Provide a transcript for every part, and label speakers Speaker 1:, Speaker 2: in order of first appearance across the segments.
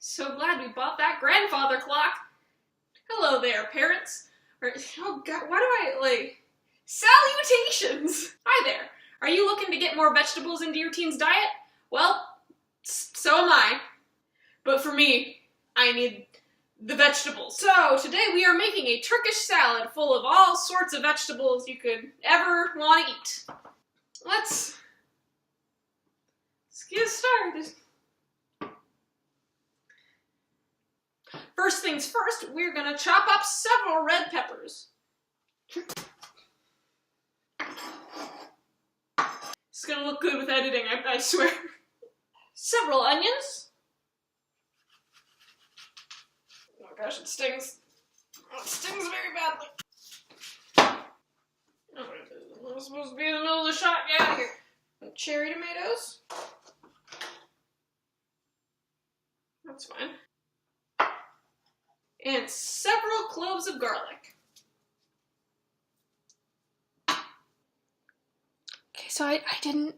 Speaker 1: So glad we bought that grandfather clock. Hello there, parents. Oh god, why do I, salutations! Hi there. Are you looking to get more vegetables into your teen's diet? Well, so am I. But for me, I need the vegetables. So today we are making a Turkish salad full of all sorts of vegetables you could ever want to eat. Let's get started. First things first, we're gonna chop up several red peppers. It's gonna look good with editing, I swear. Several onions. Oh gosh, it stings. Oh, it stings very badly. Oh, I'm supposed to be in the middle of the shot. Get out of here. Cherry tomatoes. That's fine. And several cloves of garlic. Okay, so it didn't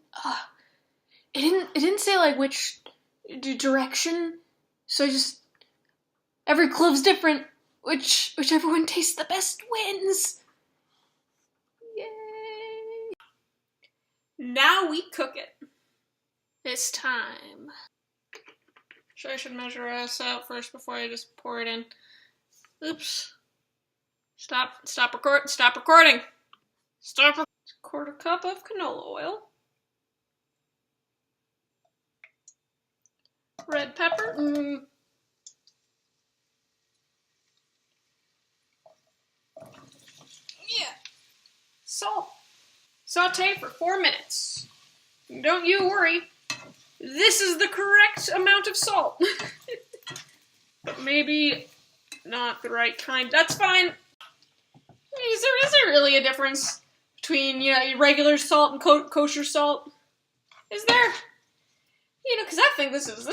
Speaker 1: say like which direction, so every clove's different, whichever one tastes the best wins. Yay! Now we cook it. This time. I should measure us out first before I just pour it in. Oops. Stop recording. Stop. Quarter cup of canola oil. Red pepper. Yeah. Salt. Saute for 4 minutes. Don't you worry. This is the correct amount of salt. But maybe not the right kind. That's fine. Is there really a difference between, regular salt and kosher salt? Is there? Because I think this looks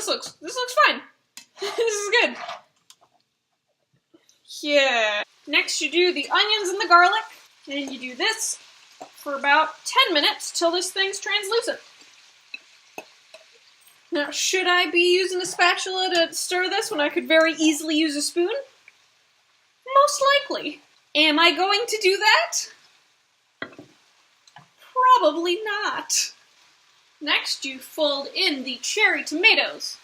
Speaker 1: fine. This is good. Yeah. Next you do the onions and the garlic, and you do this for about 10 minutes till this thing's translucent. Now, should I be using a spatula to stir this when I could very easily use a spoon? Most likely. Am I going to do that? Probably not. Next, you fold in the cherry tomatoes.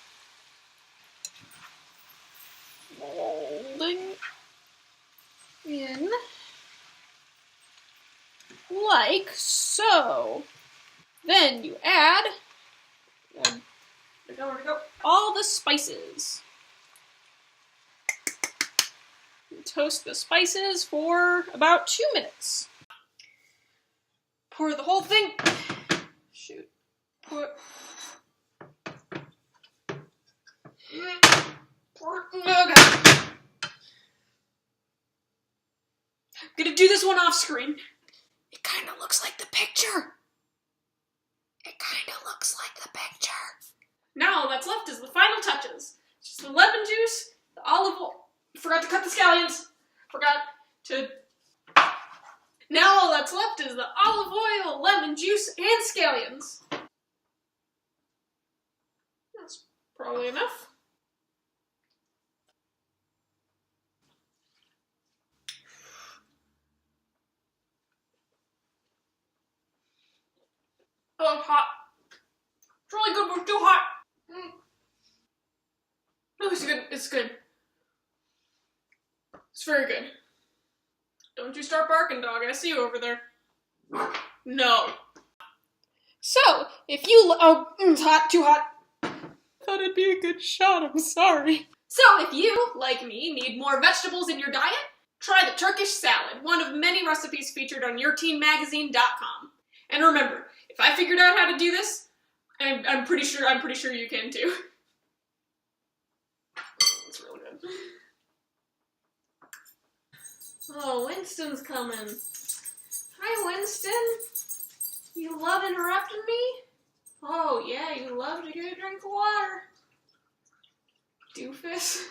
Speaker 1: Folding in like so. Then you add all the spices. Toast the spices for about 2 minutes. Pour the whole thing. Shoot. Pour. Okay. I'm gonna do this one off screen. It kind of looks like the picture. Now all that's left is the final touches. Just the lemon juice, the olive oil. Forgot to cut the scallions. Now all that's left is the olive oil, lemon juice, and scallions. That's probably enough. Oh, hot. It's really good, but too hot. No, it's good. It's good. It's very good. Don't you start barking, dog. I see you over there. No. So, if you... Oh, it's hot. Too hot. Thought it'd be a good shot. I'm sorry. So, if you, like me, need more vegetables in your diet, try the Turkish salad, one of many recipes featured on yourteenmagazine.com. And remember, if I figured out how to do this, I'm pretty sure you can too. It's real good. Oh, Winston's coming. Hi, Winston. You love interrupting me? Oh, yeah, you love to get a drink of water. Doofus.